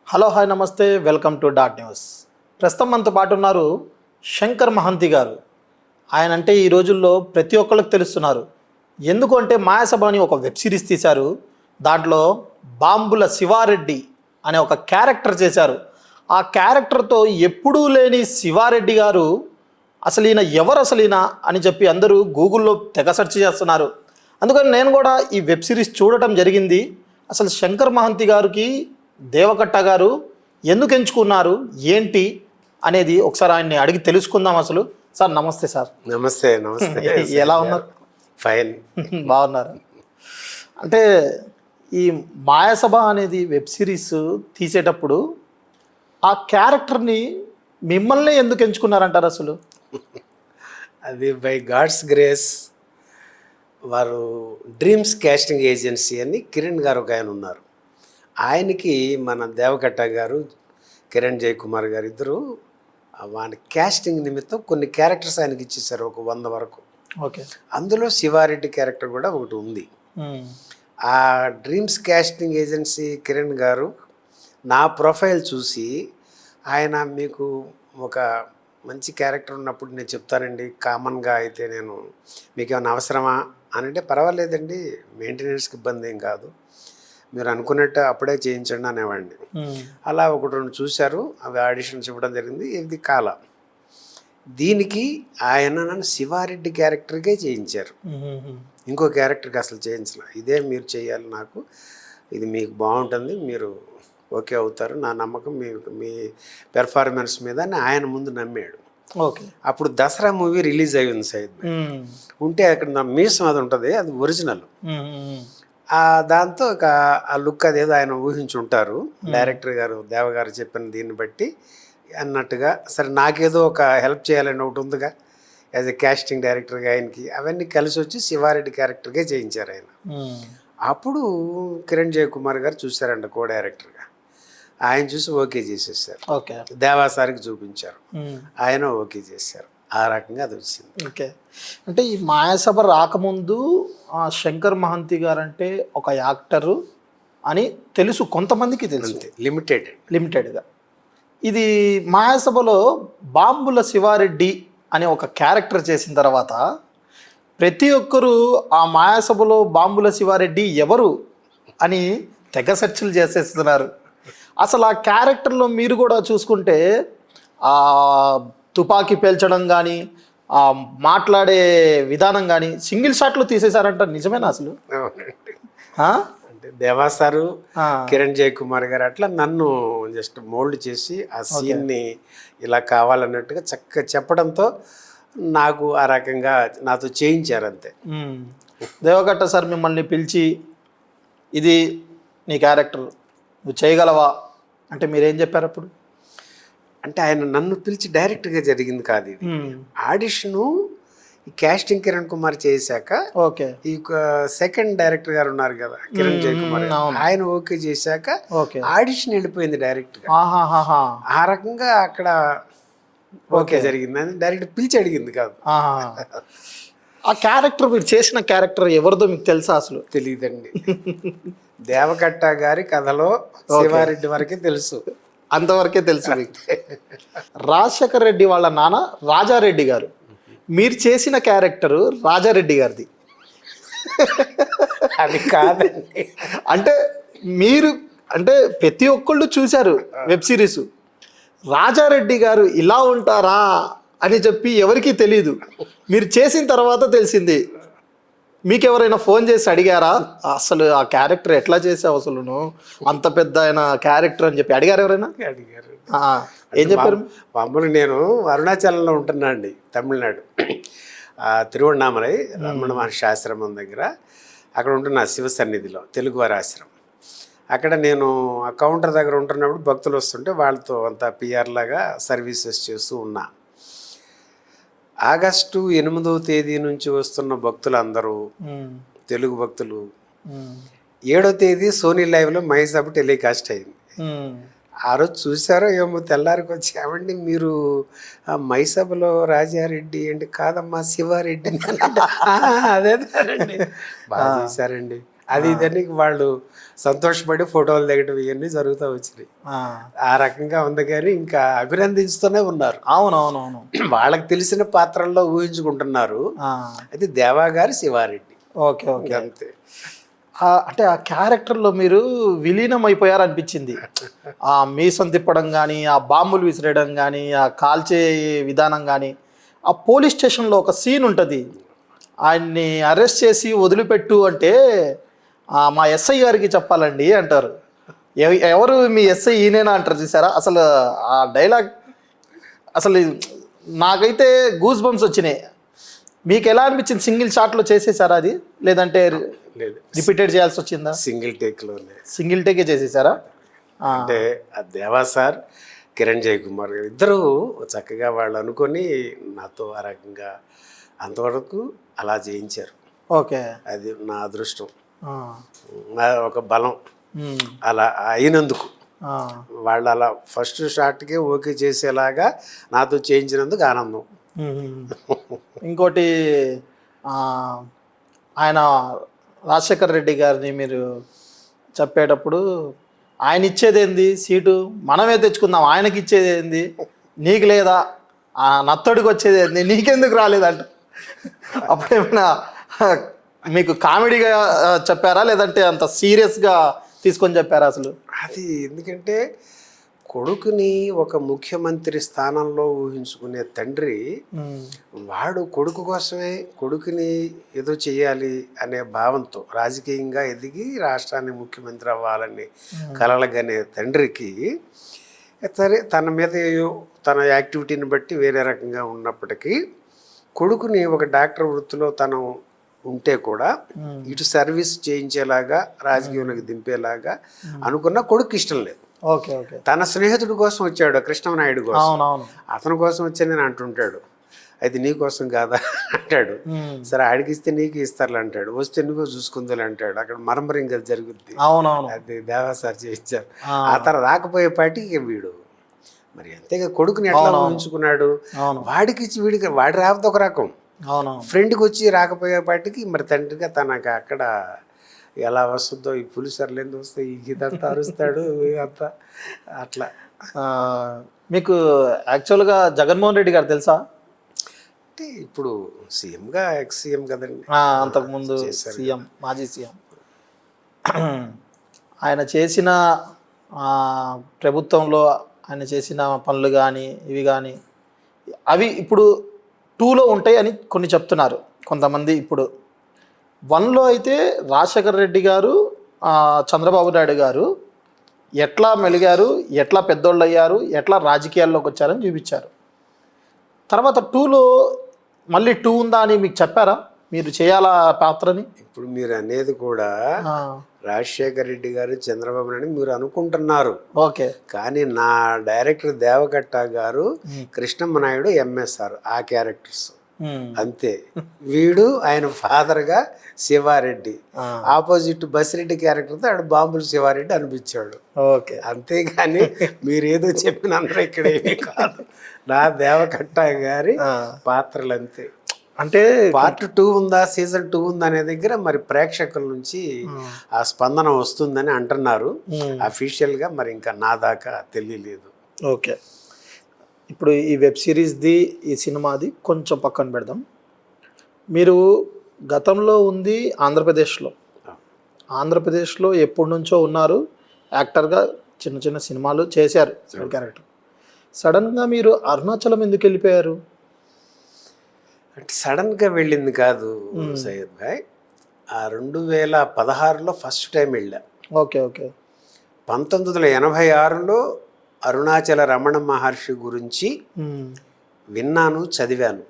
Hello hi నమస్తే welcome to dot news. ప్రస్తుతం మనతో పాటు ఉన్నారు శంకర్ మహంతి గారు. ఆయన అంటే ఈ రోజుల్లో ప్రతి ఒక్కరికి తెలుస్తున్నారు. ఎందుకు అంటే మాయాసభ అని ఒక వెబ్ సిరీస్ తీశారు. దాంట్లో బాంబుల శివారెడ్డి అనే ఒక క్యారెక్టర్ చేశారు. ఆ క్యారెక్టర్తో ఎప్పుడూ లేని శివారెడ్డి గారు అసలు ఈయన ఎవరు అసలు ఈయన అని చెప్పి అందరూ గూగుల్లో తెగ సెర్చ్ చేస్తున్నారు. అందుకని నేను కూడా ఈ వెబ్ సిరీస్ చూడటం జరిగింది. అసలు శంకర్ మహంతి గారికి దేవకట్ట గారు ఎందుకు ఎంచుకున్నారు ఏంటి అనేది ఒకసారి ఆయన్ని అడిగి తెలుసుకుందాం. అసలు సార్ నమస్తే. సార్ నమస్తే. నమస్తే. ఎలా ఉన్నారు? ఫైన్. బాగున్నారు. అంటే ఈ మాయాసభ అనేది వెబ్ సిరీస్ తీసేటప్పుడు ఆ క్యారెక్టర్ని మిమ్మల్ని ఎందుకు ఎంచుకున్నారంటారు అసలు? అది బై గాడ్స్ గ్రేస్. వారు డ్రీమ్స్ కాస్టింగ్ ఏజెన్సీ అని కిరణ్ గారు ఒక ఆయన ఉన్నారు. ఆయనకి మన దేవకట్ట గారు, కిరణ్ జయకుమార్ గారు ఇద్దరు వాని కాస్టింగ్ నిమిత్తం కొన్ని క్యారెక్టర్స్ ఆయనకి ఇచ్చేసారు, ఒక 100 వరకు. ఓకే. అందులో శివారెడ్డి క్యారెక్టర్ కూడా ఒకటి ఉంది. ఆ డ్రీమ్స్ కాస్టింగ్ ఏజెన్సీ కిరణ్ గారు నా ప్రొఫైల్ చూసి ఆయన మీకు ఒక మంచి క్యారెక్టర్ ఉన్నప్పుడు నేను చెప్తానండి, కామన్గా అయితే నేను మీకు ఏమైనా అవసరమా అని అంటే పర్వాలేదండి, మెయింటెనెన్స్కి ఇబ్బంది ఏం కాదు, మీరు అనుకున్నట్టు అప్పుడే చేయించండి అనేవాడిని. అలా 1-2 చూశారు, అవి ఆడిషన్స్ ఇవ్వడం జరిగింది. ఇది కాల దీనికి ఆయన నన్ను శివారెడ్డి క్యారెక్టర్కే చేయించారు, ఇంకో క్యారెక్టర్కి అసలు చేయించలే. ఇదే మీరు చేయాలి, నాకు ఇది మీకు బాగుంటుంది, మీరు ఓకే అవుతారు, నా నమ్మకం మీ పెర్ఫార్మెన్స్ మీద అని ఆయన ముందు నమ్మాడు. ఓకే. అప్పుడు దసరా మూవీ రిలీజ్ అయ్యి ఉంది సైద్ ఉంటే అక్కడ నా మీసం అది ఉంటుంది, అది ఒరిజినల్. దాంతో ఇక ఆ లుక్ అదేదో ఆయన ఊహించుంటారు, డైరెక్టర్ గారు దేవగారు చెప్పిన దీన్ని బట్టి అన్నట్టుగా. సరే నాకేదో ఒక హెల్ప్ చేయాలని ఒకటి ఉందిగా యాజ్ ఎ కాస్టింగ్ డైరెక్టర్గా ఆయనకి, అవన్నీ కలిసి వచ్చి శివారెడ్డి క్యారెక్టర్గా చేయించారు ఆయన. అప్పుడు కిరణ్ జయకుమార్ గారు చూశారంట కో డైరెక్టర్గా. ఆయన చూసి ఓకే చేసేసారు. ఓకే. దేవాసారికి చూపించారు, ఆయన ఓకే చేశారు. ఆ రకంగా అది వచ్చింది. ఓకే. అంటే ఈ మాయాసభ రాకముందు శంకర్ మహంతి గారు అంటే ఒక యాక్టరు అని తెలుసు, కొంతమందికి తెలుసు, లిమిటెడ్గా. ఇది మాయాసభలో బాంబుల శివారెడ్డి అనే ఒక క్యారెక్టర్ చేసిన తర్వాత ప్రతి ఒక్కరూ ఆ మాయాసభలో బాంబుల శివారెడ్డి ఎవరు అని తెగ సెర్చ్లు చేసేస్తున్నారు. అసలు ఆ క్యారెక్టర్లో మీరు కూడా చూసుకుంటే ఆ తుపాకీ పేల్చడం కానీ, ఆ మాట్లాడే విధానం కానీ సింగిల్ షాట్లో తీసేశారంట, నిజమేనా అసలు? అంటే దేవాసారు, కిరణ్ జయకుమార్ గారు అట్లా నన్ను జస్ట్ మోల్డ్ చేసి ఆ సీన్ని ఇలా కావాలన్నట్టుగా చక్కగా చెప్పడంతో నాకు ఆ రకంగా నాతో చేయించారు అంతే. దేవకట్ట సార్ మిమ్మల్ని పిలిచి ఇది నీ క్యారెక్టర్, నువ్వు చేయగలవా అంటే మీరేం చెప్పారు అప్పుడు? అంటే ఆయన నన్ను పిలిచి డైరెక్ట్గా జరిగింది కాదు ఇది. ఆడిషను ఈ కాస్టింగ్ కిరణ్ కుమార్ చేశాక, ఓకే, ఈ సెకండ్ డైరెక్టర్ గారు ఉన్నారు కదా కిరణ్ జయకుమార్, ఆయన ఓకే చేశాక ఆడిషన్ వెళ్ళిపోయింది డైరెక్ట్గా. ఆ రకంగా అక్కడ ఓకే జరిగింది అని డైరెక్ట్ పిలిచి అడిగింది కాదు. ఆ క్యారెక్టర్ మీరు చేసిన క్యారెక్టర్ ఎవరిదో మీకు తెలుసా అసలు? తెలియదండి. దేవకట్ట గారి కథలో శివారెడ్డి వరకే తెలుసు, అంతవరకే తెలుసు. రాజశేఖర్ రెడ్డి వాళ్ళ నాన్న రాజారెడ్డి గారు, మీరు చేసిన క్యారెక్టరు రాజారెడ్డి గారిది. అది కాదండి. అంటే మీరు అంటే ప్రతి ఒక్కళ్ళు చూశారు వెబ్ సిరీస్, రాజారెడ్డి గారు ఇలా ఉంటారా అని చెప్పి ఎవరికీ తెలీదు. మీరు చేసిన తర్వాత తెలిసింది. మీకు ఎవరైనా ఫోన్ చేసి అడిగారా అసలు ఆ క్యారెక్టర్ ఎట్లా చేసావు అసలు నువ్వు అంత పెద్ద ఆయన క్యారెక్టర్ అని చెప్పి అడిగారు ఎవరైనా? అడిగారు. ఏం చెప్పారు? మామూలు నేను అరుణాచలంలో ఉంటున్నా అండి, తమిళనాడు, తిరువణామలై రమణ మహర్షి ఆశ్రమం దగ్గర. అక్కడ ఉంటున్నా శివ సన్నిధిలో, తెలుగువారి ఆశ్రమం. అక్కడ నేను ఆ కౌంటర్ దగ్గర ఉంటున్నప్పుడు భక్తులు వస్తుంటే వాళ్ళతో అంతా పిఆర్ లాగా సర్వీసెస్ చేస్తూ ఉన్నా. ఆగస్టు 8వ తేదీ నుంచి వస్తున్న భక్తులు అందరూ తెలుగు భక్తులు. 7వ తేదీ సోనీ లైవ్లో మహేసభ టెలికాస్ట్ అయింది. ఆ రోజు చూసారో ఏమో, తెల్లారికి వచ్చి ఏమండి మీరు మైసభలో రాజారెడ్డి అంటే, కాదమ్మా శివారెడ్డి. అదేనండి, బాగా చేశారండి అది ఇదని వాళ్ళు సంతోషపడి ఫోటోలు దిగడం ఇవన్నీ జరుగుతూ వచ్చినాయి. ఆ. ఆ రకంగా ఉంది కానీ ఇంకా అభినందిస్తూనే ఉన్నారు. అవునవునవును. వాళ్ళకి తెలిసిన పాత్రల్లో ఊహించుకుంటున్నారు. ఆ. అయితే దేవా గారు శివారెడ్డి ఓకే ఓకే. అంతే. అంటే ఆ క్యారెక్టర్లో మీరు విలీనం అయిపోయారు అనిపించింది. ఆ మీసం తిప్పడం కానీ, ఆ బాంబులు విసిరేయడం కానీ, ఆ కాల్చే విధానం కానీ, ఆ పోలీస్ స్టేషన్లో ఒక సీన్ ఉంటుంది. ఆయన్ని అరెస్ట్ చేసి వదిలిపెట్టు అంటే మా ఎస్ఐ గారికి చెప్పాలండి అంటారు. ఎవరు మీ ఎస్ఐ ఈయనేనా అంటారు చూసారా? అసలు ఆ డైలాగ్ అసలు నాకైతే గూస్ బంప్స్ వచ్చినాయి. మీకు ఎలా అనిపించింది? సింగిల్ షాట్లో చేసేసారా అది, లేదంటే లేదు, రిపీటెడ్ చేయాల్సి వచ్చిందా? సింగిల్ టేక్లోనే. సింగిల్ టేకే చేసేసారా? అంటే ఆ దేవా సార్, కిరణ్ జయకుమార్ గారు ఇద్దరు చక్కగా వాళ్ళు అనుకొని నాతో ఆ రకంగా అంతవరకు అలా చేయించారు. ఓకే. అది నా అదృష్టం, ఆ. నా ఒక బలం. మ్మ్. అలా అయినందుకు ఆ. వాళ్ళు అలా ఫస్ట్ షాట్కే ఓకే చేసేలాగా నాతో చేయించినందుకు ఆనందం. ఇంకోటి ఆ, ఆయన రాజశేఖర్ రెడ్డి గారిని మీరు చెప్పేటప్పుడు ఆయన ఇచ్చేది ఏంది సీటు, మనమే తెచ్చుకుందాం, ఆయనకి ఇచ్చేది ఏంది, నీకు లేదా, ఆ నత్తడికి వచ్చేది ఏంది, నీకెందుకు రాలేదంట. అప్పుడేమైనా మీకు కామెడీగా చెప్పారా, లేదంటే అంత సీరియస్గా తీసుకొని చెప్పారా అసలు? అది ఎందుకంటే కొడుకుని ఒక ముఖ్యమంత్రి స్థానంలో ఊహించుకునే తండ్రి వాడు కొడుకు కోసమే కొడుకుని ఏదో చేయాలి అనే భావంతో రాజకీయంగా ఎదిగి రాష్ట్రాన్ని ముఖ్యమంత్రి అవ్వాలని కలలుగనే తండ్రికి సరే తన మీద తన యాక్టివిటీని బట్టి వేరే రకంగా ఉన్నప్పటికీ కొడుకుని ఒక డాక్టర్ వృత్తిలో తను ఉంటే కూడా ఇటు సర్వీస్ చేయించేలాగా రాజకీయంలోకి దింపేలాగా అనుకున్న కొడుకు ఇష్టం లేదు. Okay okay. తన స్నేహితుడి కోసం వచ్చాడు, కృష్ణనాయుడు కోసం. అవునవును. అతని కోసం వచ్చాను నేను అంటుంటాడు. అయితే నీ కోసం కాదా అంటాడు. సరే ఆడికిస్తే నీకు ఇస్తారులే అంటాడు. వస్తే నువ్వే చూసుకుందులే అంటాడు. అక్కడ మరంబరం కదా జరుగుద్ది. అవునవును. అది దేవాసార్ చేయించారు. ఆ తర్వాత రాకపోయేపాటికి వీడు మరి అంతేగా కొడుకుని ఎట్లా ఊహించుకున్నాడు. వాడికి ఇచ్చి వీడికి వాడి రాకపోతే ఒక రకం, ఫ్రెండ్కి వచ్చి రాకపోయేపాటికి మరి తండ్రిగా తనకు అక్కడ ఎలా వస్తుందో ఈ పులిసర్లు ఎందుకు వస్తాయి, ఇదంతా అరుస్తాడు అంతా అట్లా. మీకు యాక్చువల్గా జగన్మోహన్ రెడ్డి గారు తెలుసా? అంటే ఇప్పుడు సీఎంగా ఎక్స్ సీఎం కదండి, అంతకుముందు సీఎం, మాజీ సీఎం. ఆయన చేసిన ప్రభుత్వంలో ఆయన చేసిన పనులు కానీ ఇవి కానీ అవి ఇప్పుడు 2లో ఉంటాయి అని కొన్ని చెప్తున్నారు కొంతమంది. ఇప్పుడు 1లో అయితే రాజశేఖర్ రెడ్డి గారు, చంద్రబాబు నాయుడు గారు ఎట్లా మెలిగారు, ఎట్లా పెద్దోళ్ళు అయ్యారు, ఎట్లా రాజకీయాల్లోకి వచ్చారని చూపించారు. తర్వాత 2లో మళ్ళీ 2 ఉందా అని మీకు చెప్పారా, మీరు చేయాలా పాత్రని? ఇప్పుడు మీరు అనేది కూడా రాజశేఖర్ రెడ్డి గారు, చంద్రబాబు నాయుడు మీరు అనుకుంటున్నారు. ఓకే. కానీ నా డైరెక్టర్ దేవకట్ట గారు, కృష్ణమ్మ నాయుడు, ఎంఎస్ఆర్ ఆ క్యారెక్టర్స్ అంతే. వీడు ఆయన ఫాదర్గా శివారెడ్డి, ఆపోజిట్ బసిరెడ్డి క్యారెక్టర్తో ఆడు బాంబులు శివారెడ్డి అనిపించాడు. ఓకే. అంతేగాని మీరేదో చెప్పిన అందరూ ఇక్కడ ఏమీ కాదు. నా దేవకట్ట గారి పాత్రలు అంతే. అంటే పార్ట్ 2 ఉందా, సీజన్ 2 ఉందా అనే దగ్గర మరి ప్రేక్షకుల నుంచి ఆ స్పందన వస్తుందని అంటున్నారు. అఫీషియల్గా మరి ఇంకా నా దాకా తెలియలేదు. ఓకే. ఇప్పుడు ఈ వెబ్ సిరీస్ది, ఈ సినిమాది కొంచెం పక్కన పెడదాం. మీరు గతంలో ఉంది ఆంధ్రప్రదేశ్లో. ఆంధ్రప్రదేశ్లో ఎప్పటి నుంచో ఉన్నారు, యాక్టర్గా చిన్న చిన్న సినిమాలు చేశారు క్యారెక్టర్. సడన్గా మీరు అరుణాచలం ఎందుకు వెళ్ళిపోయారు? అంటే సడన్గా వెళ్ళింది కాదు సయ్యద్ భాయ్. 2016లో ఫస్ట్ టైం వెళ్ళా. Okay okay. 1986లో అరుణాచల రమణ మహర్షి గురించి విన్నాను, చదివాను.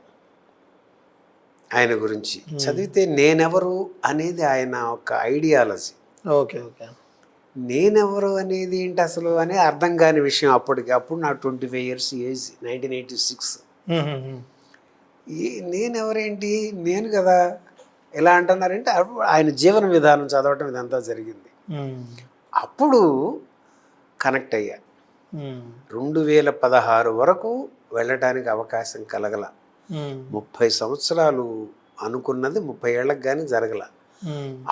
ఆయన గురించి చదివితే నేనెవరు అనేది ఆయన ఒక ఐడియాలజీ. Okay okay. నేనెవరు అనేది ఏంటి అసలు అనే అర్థం కాని విషయం అప్పటికి. అప్పుడు నాకు 25 years ఏజ్, 1986. నేనెవరేంటి, నేను కదా ఎలా అంటున్నారంటే ఆయన జీవన విధానం చదవటం ఇదంతా జరిగింది. అప్పుడు కనెక్ట్ అయ్యా. 2016 వరకు వెళ్ళటానికి అవకాశం కలగల. 30 సంవత్సరాలు అనుకున్నది 30 ఏళ్ళకి కానీ జరగల.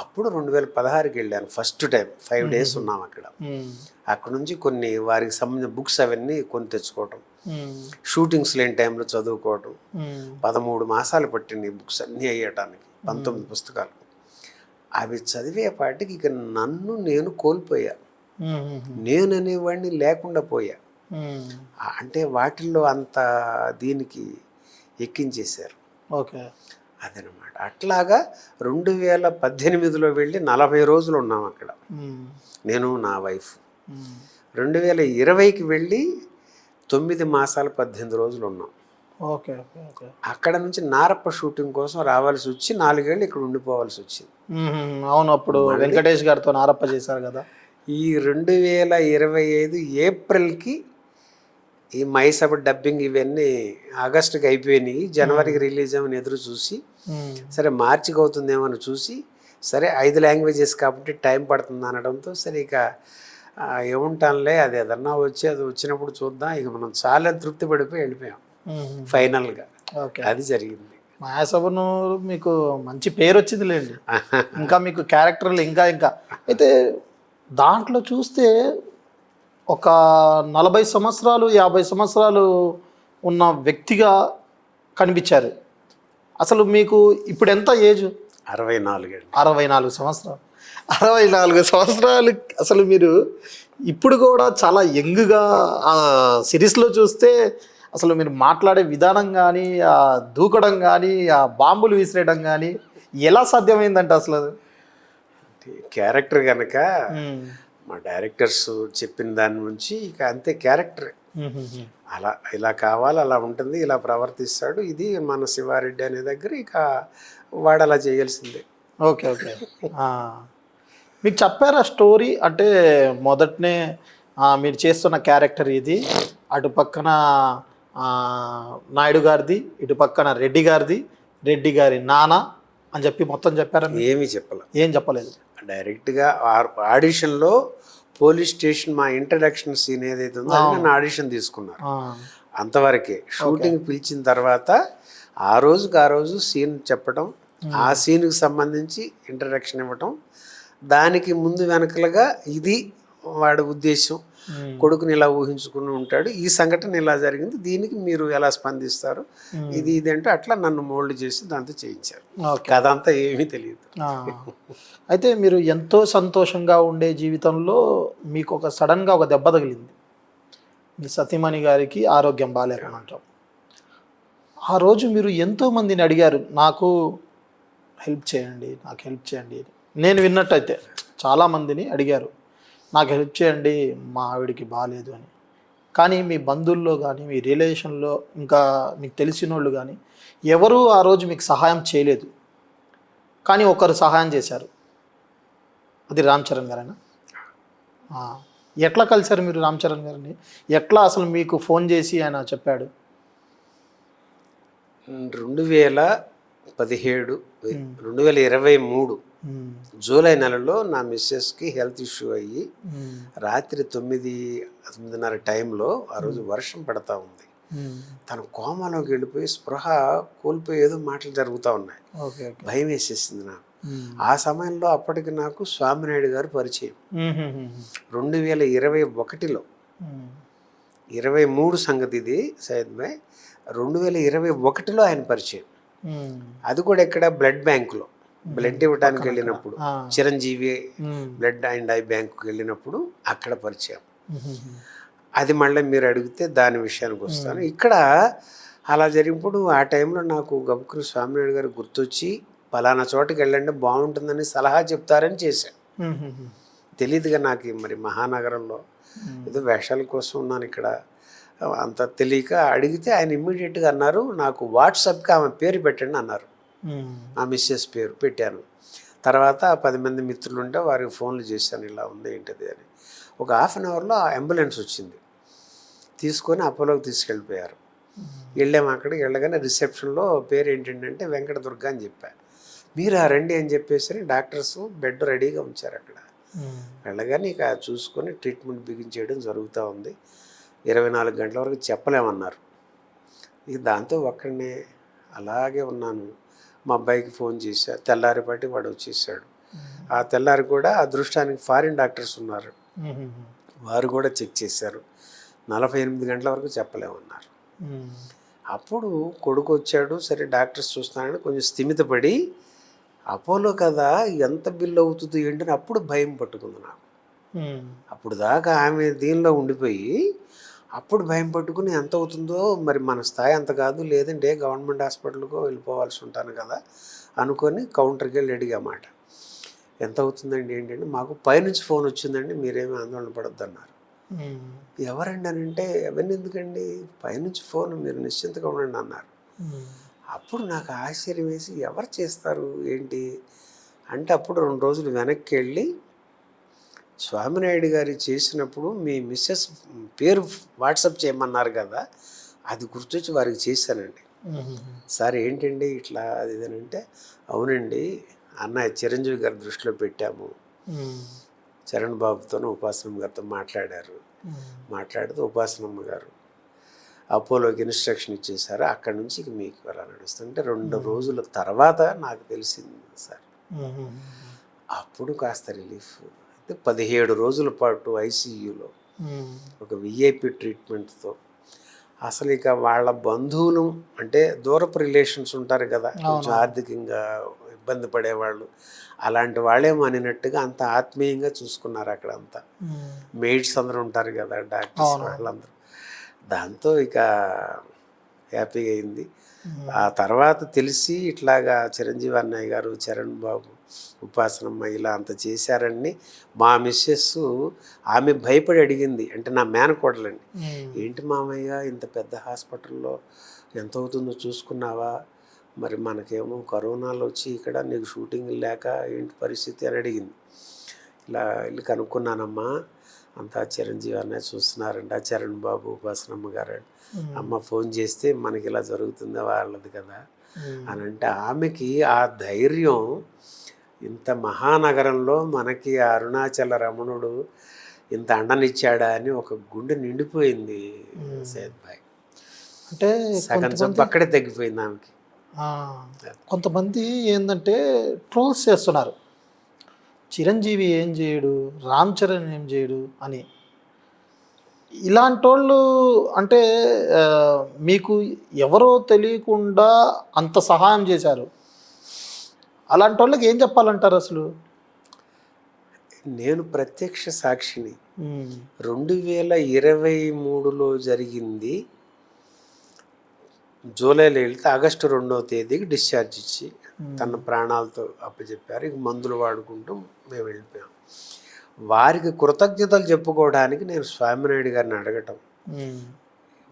అప్పుడు 2016కి వెళ్ళాను ఫస్ట్ టైం. 5 డేస్ ఉన్నాం అక్కడ. అక్కడ నుంచి కొన్ని వారికి సంబంధించిన బుక్స్ అవన్నీ కొని తెచ్చుకోవటం, షూటింగ్స్ లేని టైంలో చదువుకోవటం. 13 మాసాలు పట్టింది ఈ బుక్స్ అన్నీ అయ్యటానికి, 19 పుస్తకాలు. అవి చదివేపాటికి ఇక నన్ను నేను కోల్పోయా, నేననేవాడిని లేకుండా పోయా. అంటే వాటిల్లో అంత దీనికి ఎక్కించేశారు. ఓకే, అదనమాట. అట్లాగా 2018లో వెళ్ళి 40 రోజులు ఉన్నాం అక్కడ, నేను నా వైఫ్. 2020కి వెళ్ళి 9 మాసాలు 18 రోజులు ఉన్నాం. Okay, okay, okay. అక్కడ నుంచి నారప్ప షూటింగ్ కోసం రావాల్సి వచ్చి 4 ఏళ్ళు ఇక్కడ ఉండిపోవాల్సి వచ్చింది. అవును, అప్పుడు వెంకటేష్ గారితో నారప్ప చేశారు కదా. ఈ 2025 ఏప్రిల్కి ఈ మైసభ డబ్బింగ్ ఇవన్నీ ఆగస్టుకి అయిపోయినాయి. జనవరికి రిలీజ్ అవ్వని ఎదురు చూసి, సరే మార్చికి అవుతుందేమో అని చూసి, సరే 5 లాంగ్వేజెస్ కాబట్టి టైం పడుతుంది అనడంతో, సరే ఇక ఏముంటానులే, అది ఏదన్నా వచ్చి అది వచ్చినప్పుడు చూద్దాం, ఇక మనం చాలా తృప్తి పడిపోయి వెళ్ళిపోయాం ఫైనల్గా. అది జరిగింది. మాయాసభను మీకు మంచి పేరు వచ్చిందిలేండి. ఇంకా మీకు క్యారెక్టర్లు ఇంకా అయితే దాంట్లో చూస్తే ఒక 40 సంవత్సరాలు 50 సంవత్సరాలు ఉన్న వ్యక్తిగా కనిపించారు. అసలు మీకు ఇప్పుడు ఎంత ఏజ్? 64. 64 సంవత్సరాలు. 64 సంవత్సరాలు. అసలు మీరు ఇప్పుడు కూడా చాలా యంగ్గా సిరీస్లో చూస్తే అసలు మీరు మాట్లాడే విధానం కానీ, ఆ దూకడం కానీ, ఆ బాంబులు విసిరేయడం కానీ ఎలా సాధ్యమైందంటే అసలు క్యారెక్టర్ కనుక మా డైరెక్టర్స్ చెప్పిన దాని నుంచి ఇక అంతే క్యారెక్టర్. అలా ఇలా కావాలి, అలా ఉంటుంది, ఇలా ప్రవర్తిస్తాడు, ఇది మన శివారెడ్డి అనే దగ్గర ఇక వాడు అలా చేయాల్సిందే. Okay, okay. మీకు చెప్పారా స్టోరీ? అంటే మొదటనే మీరు చేస్తున్న క్యారెక్టర్ ఇది, అటు పక్కన నాయుడు గారిది, ఇటు పక్కన రెడ్డి గారిది, రెడ్డి గారి నాన్న అని చెప్పి మొత్తం చెప్పారా? ఏమీ చెప్పలేదు. ఏం చెప్పలేదు. డైరెక్ట్గా ఆడిషన్లో పోలీస్ స్టేషన్ మా ఇంట్రడక్షన్ సీన్ ఏదైతే ఉందో అది నన్ను ఆడిషన్ తీసుకున్నారు, అంతవరకే. షూటింగ్ పిలిచిన తర్వాత ఆ రోజు సీన్ చెప్పడం, ఆ సీన్కి సంబంధించి ఇంట్రడక్షన్ ఇవ్వటం, దానికి ముందు వెనకలుగా ఇది వాడి ఉద్దేశం, కొడుకుని ఇలా ఊహించుకుని ఉంటాడు, ఈ సంఘటన ఇలా జరిగింది, దీనికి మీరు ఎలా స్పందిస్తారు, ఇది అంటే అట్లా నన్ను మోల్డ్ చేసి దాంతో చేయించారు. కథ అంతా ఏమీ తెలియదు. అయితే మీరు ఎంతో సంతోషంగా ఉండే జీవితంలో మీకు ఒక సడన్గా ఒక దెబ్బ తగిలింది. మీ సతీమణి గారికి ఆరోగ్యం బాగాలేకమంటాం. ఆ రోజు మీరు ఎంతోమందిని అడిగారు, నాకు హెల్ప్ చేయండి, నాకు హెల్ప్ చేయండి. నేను విన్నట్టయితే చాలామందిని అడిగారు, నాకు హెల్ప్ చేయండి, మా ఆవిడికి బాగాలేదు అని. కానీ మీ బంధువుల్లో కానీ, మీ రిలేషన్లో ఇంకా మీకు తెలిసిన వాళ్ళు కానీ ఎవరూ ఆ రోజు మీకు సహాయం చేయలేదు. కానీ ఒకరు సహాయం చేశారు, అది రామ్ చరణ్ గారేనా? ఎట్లా కలిశారు మీరు రామ్ చరణ్ గారిని? ఎట్లా అసలు మీకు ఫోన్ చేసి ఆయన చెప్పాడు? 2023 జూలై నెలలో నా మిస్సెస్కి హెల్త్ ఇష్యూ అయ్యి రాత్రి 9:30 టైంలో, ఆ రోజు వర్షం పడతా ఉంది, తను కోమాలోకి వెళ్ళిపోయి స్పృహ కోల్పోయి ఏదో మాటలు జరుగుతూ ఉన్నాయి. భయం వేసేసింది నాకు. ఆ సమయంలో అప్పటికి నాకు స్వామినాయుడు గారు పరిచయం. 2021లో 23 సంగతి ఇది సయ్యద్ భాయ్. 2021లో ఆయన పరిచయం. అది కూడా ఇక్కడ బ్లడ్ బ్యాంకులో బ్లడ్ ఇవ్వడానికి వెళ్ళినప్పుడు, చిరంజీవి బ్లడ్ అండ్ ఐ బ్యాంకుకి వెళ్ళినప్పుడు అక్కడ పరిచయం. అది మళ్ళీ మీరు అడిగితే దాని విషయానికి వస్తాను. ఇక్కడ అలా జరిగినప్పుడు ఆ టైంలో నాకు గబుక్కుని స్వామినాయుడు గారు గుర్తొచ్చి, పలానా చోటుకి వెళ్ళండి బాగుంటుందని సలహా చెప్తారని చేశాను. తెలియదుగా నాకు మరి మహానగరంలో ఏదో వేషాల కోసం ఉన్నాను ఇక్కడ, అంత తెలియక అడిగితే ఆయన ఇమ్మీడియట్గా అన్నారు, నాకు వాట్సాప్కి ఆమె పేరు పెట్టండి అన్నారు. ఆ మిస్సెస్ పేరు పెట్టాను. తర్వాత 10 మంది మిత్రులు ఉంటే వారికి ఫోన్లు చేశాను, ఇలా ఉంది ఏంటిది అని. ఒక హాఫ్ అన్ అవర్లో అంబులెన్స్ వచ్చింది, తీసుకొని అపోలోకి తీసుకెళ్ళిపోయారు. వెళ్ళాము. అక్కడికి వెళ్ళగానే రిసెప్షన్లో పేరు ఏంటంటే వెంకట దుర్గ అని చెప్పారు. మీరు రండి అని చెప్పేసి డాక్టర్స్ బెడ్ రెడీగా ఉంచారు అక్కడ. వెళ్ళగానే ఇక చూసుకొని ట్రీట్మెంట్ బిగించేయడం జరుగుతూ ఉంది. 24 గంటల వరకు చెప్పలేమన్నారు. ఇక దాంతో ఒక్కడినే అలాగే ఉన్నాను. మా అబ్బాయికి ఫోన్ చేశా. తెల్లారిపాటి వాడు వచ్చేసాడు. ఆ తెల్లారి కూడా అదృష్టానికి ఫారిన్ డాక్టర్స్ ఉన్నారు, వారు కూడా చెక్ చేశారు. 48 గంటల వరకు చెప్పలేమన్నారు. అప్పుడు కొడుకు వచ్చాడు. సరే డాక్టర్స్ చూస్తున్నాడని కొంచెం స్థిమితపడి, అపోలో కదా ఎంత బిల్లు అవుతుంది ఏంటని అప్పుడు భయం పట్టుకుంది నాకు. అప్పుడు దాకా ఆమె దీనిలో ఉండిపోయి అప్పుడు భయం పట్టుకుని ఎంత అవుతుందో మరి మన స్థాయి అంత కాదు, లేదంటే గవర్నమెంట్ హాస్పిటల్కో వెళ్ళిపోవాల్సి ఉంటాను కదా అనుకొని కౌంటర్కి వెళ్ళి అడిగామాట. ఎంత అవుతుందండి ఏంటంటే, మాకు పైనుంచి ఫోన్ వచ్చిందండి, మీరేమీ ఆందోళన పడొద్దు అన్నారు. ఎవరండి అని అంటే, అవన్నీ ఎందుకండి, పైనుంచి ఫోన్, మీరు నిశ్చింతగా ఉండండి అన్నారు. అప్పుడు నాకు ఆశ్చర్యం వేసి ఎవరు చేస్తారు ఏంటి అంటే, అప్పుడు 2 రోజులు వెనక్కి వెళ్ళి స్వామినాయుడు గారి చేసినప్పుడు మీ మిస్సెస్ పేరు వాట్సాప్ చేయమన్నారు కదా, అది గుర్తొచ్చి వారికి చేశానండి. సార్ ఏంటండి ఇట్లా అది ఇదనంటే, అవునండి అన్నయ్య చిరంజీవి గారి దృష్టిలో పెట్టాము, చరణ్ బాబుతోనూ ఉపాసనమ్మ గారితో మాట్లాడారు. మాట్లాడితే ఉపాసనమ్మ గారు అపోలోకి ఇన్స్ట్రక్షన్ ఇచ్చేసారు. అక్కడి నుంచి మీకు అలా నడుస్తుంటే 2 రోజుల తర్వాత నాకు తెలిసింది సార్. అప్పుడు కాస్త రిలీఫ్. అయితే 17 రోజుల పాటు ఐసీయూలో ఒక విఐపి ట్రీట్మెంట్తో, అసలు ఇక వాళ్ళ బంధువులు అంటే దూరపు రిలేషన్స్ ఉంటారు కదా, కొంచెం ఆర్థికంగా ఇబ్బంది పడేవాళ్ళు, అలాంటి వాళ్ళేమో అనినట్టుగా అంత ఆత్మీయంగా చూసుకున్నారు అక్కడ అంతా. మెయిడ్స్ అందరూ ఉంటారు కదా, డాక్టర్స్ వాళ్ళందరూ. దాంతో ఇక హ్యాపీగా అయింది. ఆ తర్వాత తెలిసి ఇట్లాగా చిరంజీవి అన్నయ్య గారు, చరణ్ బాబు, ఉపాసనమ్మ ఇలా అంత చేశారని మా మిస్సెస్, ఆమె భయపడి అడిగింది. అంటే నా మేనకోడలండి, ఏంటి మామయ్య ఇంత పెద్ద హాస్పిటల్లో ఎంత అవుతుందో చూసుకున్నావా, మరి మనకేమో కరోనాలో వచ్చి ఇక్కడ నీకు షూటింగ్ లేక ఏంటి పరిస్థితి అని అడిగింది. ఇలా వెళ్ళి కనుక్కున్నానమ్మా, అంతా చిరంజీవి అన్నయ్య చూస్తున్నారంట, చరణ్ బాబు, ఉపాసనమ్మ గారు. అమ్మ ఫోన్ చేస్తే మనకి ఇలా జరుగుతుందా వాళ్ళది కదా అని అంటే, ఆమెకి ఆ ధైర్యం, ఇంత మహానగరంలో మనకి అరుణాచల రమణుడు ఇంత అండనిచ్చాడా అని ఒక గుండె నిండిపోయింది సయ్యద్ భాయ్. అంటే సగం జబ్బు అక్కడే తగ్గిపోయింది ఆమెకి. కొంతమంది ఏంటంటే ట్రోల్స్ చేస్తున్నారు, చిరంజీవి ఏం చేయడు, రామ్ చరణ్ ఏం చేయడు అని. ఇలాంటి వాళ్ళు అంటే మీకు ఎవరో తెలియకుండా అంత సహాయం చేశారు, అలాంటి వాళ్ళకి ఏం చెప్పాలంటారు అసలు? నేను ప్రత్యక్ష సాక్షిని. 2023లో జరిగింది. జూలైలో వెళ్తే ఆగస్టు 2వ తేదీకి డిశ్చార్జ్ ఇచ్చి తన ప్రాణాలతో అప్పచెప్పారు. ఇక మందులు వాడుకుంటూ మేము వెళ్ళిపోయాం. వారికి కృతజ్ఞతలు చెప్పుకోవడానికి నేను స్వామినాయుడు గారిని అడగటం,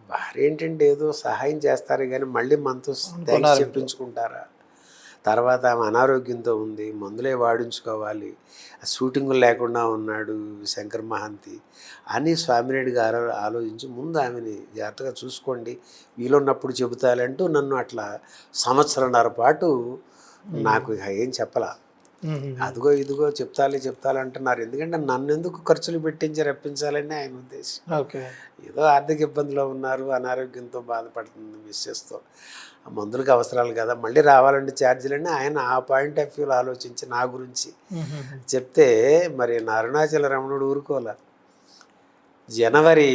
వారు ఏంటంటే ఏదో సహాయం చేస్తారు కానీ మళ్ళీ మనతో థ్యాంక్స్ చెప్పించుకుంటారా, తర్వాత ఆమె అనారోగ్యంతో ఉంది, మందులే వాడించుకోవాలి, షూటింగ్ లేకుండా ఉన్నాడు శంకర్ మహాంతి అని స్వామినాయుడు గారు ఆలోచించి ముందు ఆమెని జాగ్రత్తగా చూసుకోండి, వీలున్నప్పుడు చెబుతాలంటూ నన్ను అట్లా 1.5 పాటు నాకు ఏం చెప్పలా. అదిగో ఇదిగో చెప్తాలి అంటున్నారు. ఎందుకంటే నన్ను ఎందుకు ఖర్చులు పెట్టించి రప్పించాలని ఆయన ఉద్దేశం. ఏదో ఆర్థిక ఇబ్బందిలో ఉన్నారు, అనారోగ్యంతో బాధపడుతుంది మిస్సెస్తో, మందులకు అవసరాలు కదా, మళ్ళీ రావాలంటే ఛార్జీలని ఆయన ఆ పాయింట్ ఆఫ్ వ్యూలో ఆలోచించి నా గురించి చెప్తే, మరి నా అరుణాచల రమణుడు ఊరుకోలే. జనవరి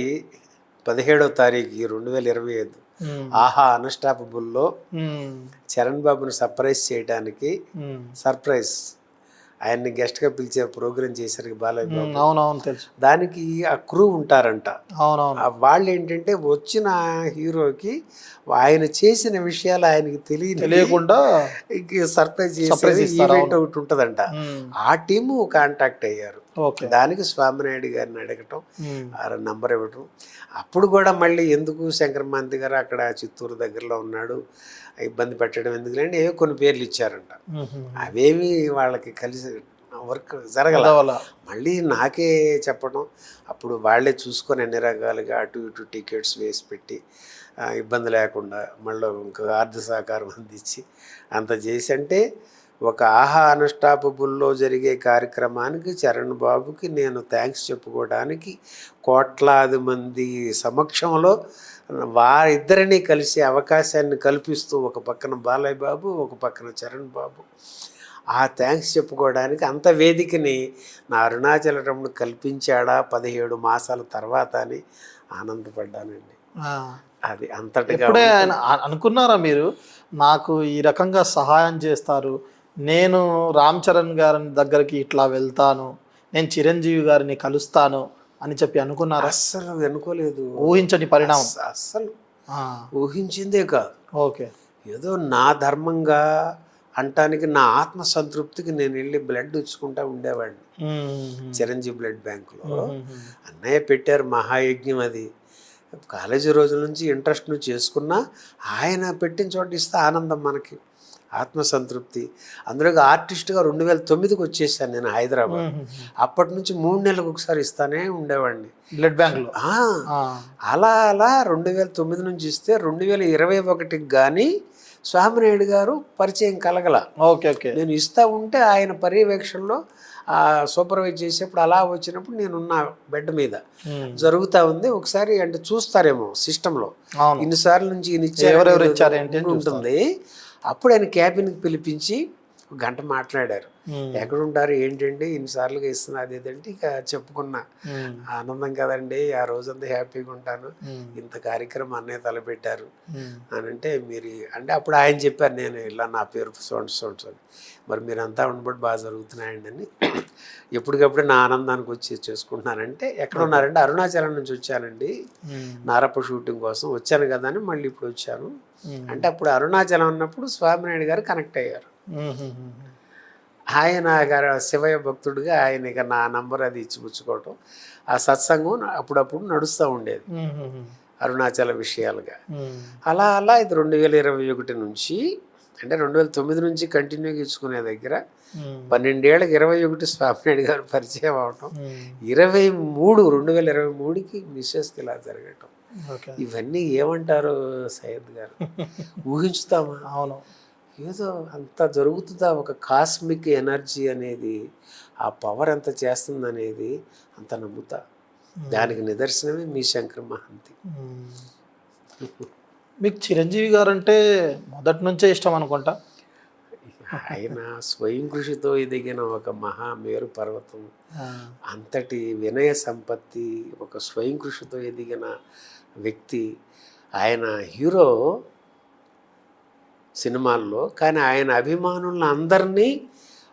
17వ తారీఖు 2025 ఆహా అన్స్టాపబుల్లో చరణ్ బాబుని సర్ప్రైజ్ చేయడానికి, సర్ప్రైజ్ ఆయన్ని గెస్ట్గా పిలిచే ప్రోగ్రామ్ చేశారు బాలయ్య బాబు. అవునవును తెలుసు. దానికి ఆ క్రూ ఉంటారంట. అవునవును. వాళ్ళు ఏంటంటే వచ్చిన హీరోకి ఆయన చేసిన విషయాలు ఆయనకి తెలియకుండా సర్ప్రైజ్ చేసే ఈవెంట్ ఒకటి ఉంటుందంట. ఆ టీము కాంటాక్ట్ అయ్యారు. దానికి స్వామినాయుడు గారిని అడగటం, ఆ నంబర్ ఇవ్వటం. అప్పుడు కూడా మళ్ళీ ఎందుకు శంకర్ మహాంతి గారు అక్కడ చిత్తూరు దగ్గరలో ఉన్నాడు, ఇబ్బంది పెట్టడం ఎందుకులేండి, ఏవో కొన్ని పేర్లు ఇచ్చారంట. అవేమి వాళ్ళకి కలిసి వర్క్ జరగల. మళ్ళీ నాకే చెప్పడం, అప్పుడు వాళ్ళే చూసుకొని అన్ని రకాలుగా అటు ఇటు టికెట్స్ వేసి పెట్టి ఇబ్బంది లేకుండా మళ్ళీ ఇంకా ఆర్థిక సహకారం అందించి అంత చేసి, అంటే ఒక ఆహా అన్స్టాపబుల్లో జరిగే కార్యక్రమానికి చరణ్ బాబుకి నేను థ్యాంక్స్ చెప్పుకోవడానికి కోట్లాది మంది సమక్షంలో వారిద్దరినీ కలిసే అవకాశాన్ని కల్పిస్తూ ఒక పక్కన బాలయ్య బాబు, ఒక పక్కన చరణ్ బాబు, ఆ థ్యాంక్స్ చెప్పుకోవడానికి అంత వేదికని నా అరుణాచల రమణ కల్పించాడా 17 మాసాల తర్వాత అని ఆనందపడ్డానండి. అది అంతటిగా ఎప్పుడే ఆయన అనుకున్నారా మీరు నాకు ఈ రకంగా సహాయం చేస్తారు, నేను రామ్ చరణ్ గారి దగ్గరికి ఇట్లా వెళ్తాను, నేను చిరంజీవి గారిని కలుస్తాను అని చెప్పి అనుకున్నారా? అస్సలు అనుకోలేదు. ఊహించని పరిణామం. అస్సలు ఊహించిందే కాదు. ఓకే. ఏదో నా ధర్మంగా అంటానికి నా ఆత్మ సంతృప్తికి నేను వెళ్ళి బ్లడ్ ఇచ్చుకుంటా ఉండేవాడిని చిరంజీవి బ్లడ్ బ్యాంకులో. అన్నయ్య పెట్టారు మహాయజ్ఞం, అది కాలేజీ రోజుల నుంచి ఇంట్రెస్ట్ నువ్వు చేసుకున్నా ఆయన పెట్టిన చోట ఇస్తే ఆనందం మనకి, ఆత్మసంతృప్తి. అందులో ఆర్టిస్ట్గా 2009కి వచ్చేసాను నేను హైదరాబాద్. అప్పటి నుంచి 3 నెలలకు ఒకసారి ఇస్తానే ఉండేవాడిని బ్లడ్ బ్యాంక్లో. అలా అలా 2009 నుంచి ఇస్తే 2021కి కానీ స్వామినాయుడు గారు పరిచయం కలగల. Okay okay. నేను ఇస్తూ ఉంటే ఆయన పర్యవేక్షణలో సూపర్వైజ్ చేసేప్పుడు అలా వచ్చినప్పుడు నేనున్న బెడ్ మీద జరుగుతూ ఉంది. ఒకసారి అంటే చూస్తారేమో సిస్టంలో ఇన్నిసార్లు నుంచి ఉంటుంది. అప్పుడు ఆయన క్యాబిన్కి పిలిపించి 1 గంట మాట్లాడారు. ఎక్కడుంటారు ఏంటండి ఇన్నిసార్లుగా ఇస్తున్నది ఏదంటే ఇక చెప్పుకున్నా, ఆనందం కదండి, ఆ రోజంతా హ్యాపీగా ఉంటాను, ఇంత కార్యక్రమం అన్నయ్య తలపెట్టారు అని అంటే మీరు అంటే అప్పుడు ఆయన చెప్పారు నేను ఇలా నా పేరు సోన్స్ అని, మరి మీరంతా ఉండబట్టి బాగా జరుగుతున్నాయండి అని. ఎప్పటికప్పుడు నా ఆనందానికి వచ్చి చేసుకుంటున్నానంటే ఎక్కడ ఉన్నారంటే అరుణాచలం నుంచి వచ్చానండి నారప్ప షూటింగ్ కోసం వచ్చాను కదా అని మళ్ళీ ఇప్పుడు వచ్చాను అంటే అప్పుడు అరుణాచలం ఉన్నప్పుడు స్వామినాయుడు గారు కనెక్ట్ అయ్యారు. ఆయన గారు శివయ్య భక్తుడిగా ఆయన ఇక నా నంబర్ అది ఇచ్చిపుచ్చుకోవటం, ఆ సత్సంగం అప్పుడప్పుడు నడుస్తూ ఉండేది అరుణాచల విషయాలుగా. అలా అలా ఇది 2021 నుంచి అంటే 2009 నుంచి కంటిన్యూగా ఇచ్చుకునే దగ్గర 12 ఏళ్ళకి 21 స్వామినాయుడు గారు పరిచయం అవటం, 2023కి మిస్సెస్కి ఇలా జరగటం, ఇవన్నీ ఏమంటారు సయ్యద్ గారు, ఊహించుతామా? అవును, ఏదో అంత జరుగుతుందా? ఒక కాస్మిక్ ఎనర్జీ అనేది ఆ పవర్ ఎంత చేస్తుందనేది అంత నమ్ముతా. దానికి నిదర్శనమే మీ శంకర్ మహంతి. మీకు చిరంజీవి గారు అంటే మొదటి నుంచే ఇష్టం అనుకుంటా. ఆయన స్వయం కృషితో ఎదిగిన ఒక మహామేరు పర్వతం, అంతటి వినయ సంపత్తి, ఒక స్వయం కృషితో ఎదిగిన వ్యక్తి. ఆయన హీరో సినిమాల్లో, కానీ ఆయన అభిమానులను అందరినీ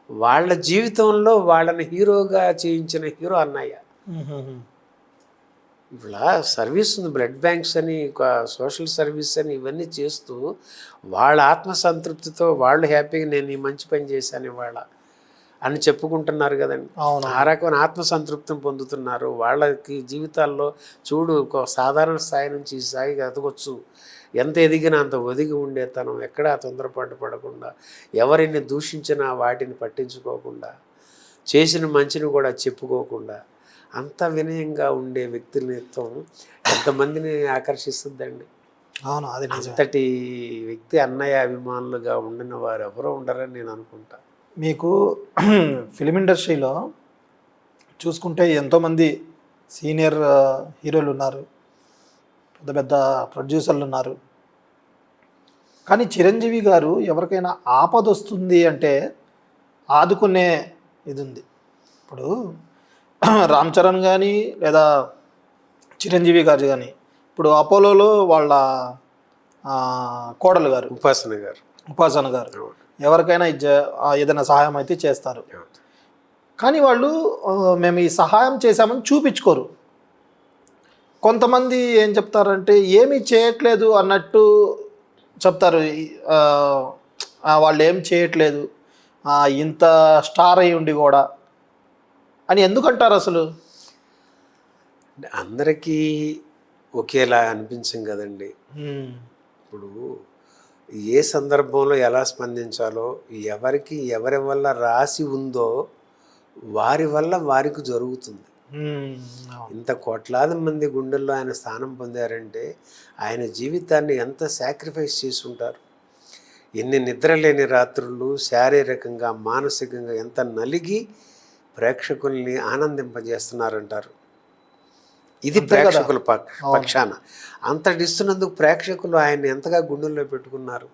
వాళ్ళ జీవితంలో వాళ్ళని హీరోగా చేయించిన హీరో అన్నయ్య. ఇలా సర్వీస్ ఉంది, బ్లడ్ బ్యాంక్స్ అని, సోషల్ సర్వీస్ అని, ఇవన్నీ చేస్తూ వాళ్ళ ఆత్మసంతృప్తితో వాళ్ళు హ్యాపీగా నేను ఈ మంచి పని చేశాను ఇవాళ అని చెప్పుకుంటున్నారు కదండి. ఆ రకమైన ఆత్మసంతృప్తిని పొందుతున్నారు. వాళ్ళకి జీవితాల్లో చూడు ఒక సాధారణ స్థాయి నుంచి ఈ స్థాయికి ఎదగొచ్చు, ఎంత ఎదిగినా అంత ఒదిగి ఉండేతనం, ఎక్కడా తొందరపాటు పడకుండా, ఎవరిని దూషించినా వాటిని పట్టించుకోకుండా, చేసిన మంచిని కూడా చెప్పుకోకుండా అంత వినయంగా ఉండే వ్యక్తిత్వం ఎంతమందిని ఆకర్షిస్తుందండి. అవును, అది అంతటి వ్యక్తి అన్నయ్య అభిమానులుగా ఉండిన వారు ఎవరో ఉండరని నేను అనుకుంటా. మీకు ఫిలిం ఇండస్ట్రీలో చూసుకుంటే ఎంతోమంది సీనియర్ హీరోలు ఉన్నారు, పెద్ద పెద్ద ప్రొడ్యూసర్లు ఉన్నారు, కానీ చిరంజీవి గారు ఎవరికైనా ఆపద వస్తుంది అంటే ఆదుకునే ఇది ఉంది. ఇప్పుడు రామ్ చరణ్ కానీ లేదా చిరంజీవి గారు కానీ, ఇప్పుడు అపోలోలో వాళ్ళ కోడలు గారు ఉపాసన గారు ఎవరికైనా ఏదైనా సహాయం అయితే చేస్తారు, కానీ వాళ్ళు మేము ఈ సహాయం చేశామని చూపించుకోరు. కొంతమంది ఏం చెప్తారంటే ఏమీ చేయట్లేదు అన్నట్టు చెప్తారు, వాళ్ళు ఏం చేయట్లేదు ఇంత స్టార్ అయి ఉండి కూడా అని ఎందుకంటారు అసలు? అందరికీ ఒకేలా అనిపించం కదండి. ఇప్పుడు ఏ సందర్భంలో ఎలా స్పందించాలో, ఎవరికి ఎవరి వల్ల రాసి ఉందో వారి వల్ల వారికి జరుగుతుంది. ఇంత కోట్లాది మంది గుండెల్లో ఆయన స్థానం పొందారంటే ఆయన జీవితాన్ని ఎంత సాక్రిఫైస్ చేసి ఉంటారు. ఎన్ని నిద్రలేని రాత్రులు, శారీరకంగా మానసికంగా ఎంత నలిగి ప్రేక్షకుల్ని ఆనందింపజేస్తున్నారంటారు. ఇది అంతే కదా. ప్రేక్షకుల పక్షాన అంతటి ఇస్తున్నందుకు ప్రేక్షకులు ఆయన ఎంతగా గుండెల్లో పెట్టుకున్నారు.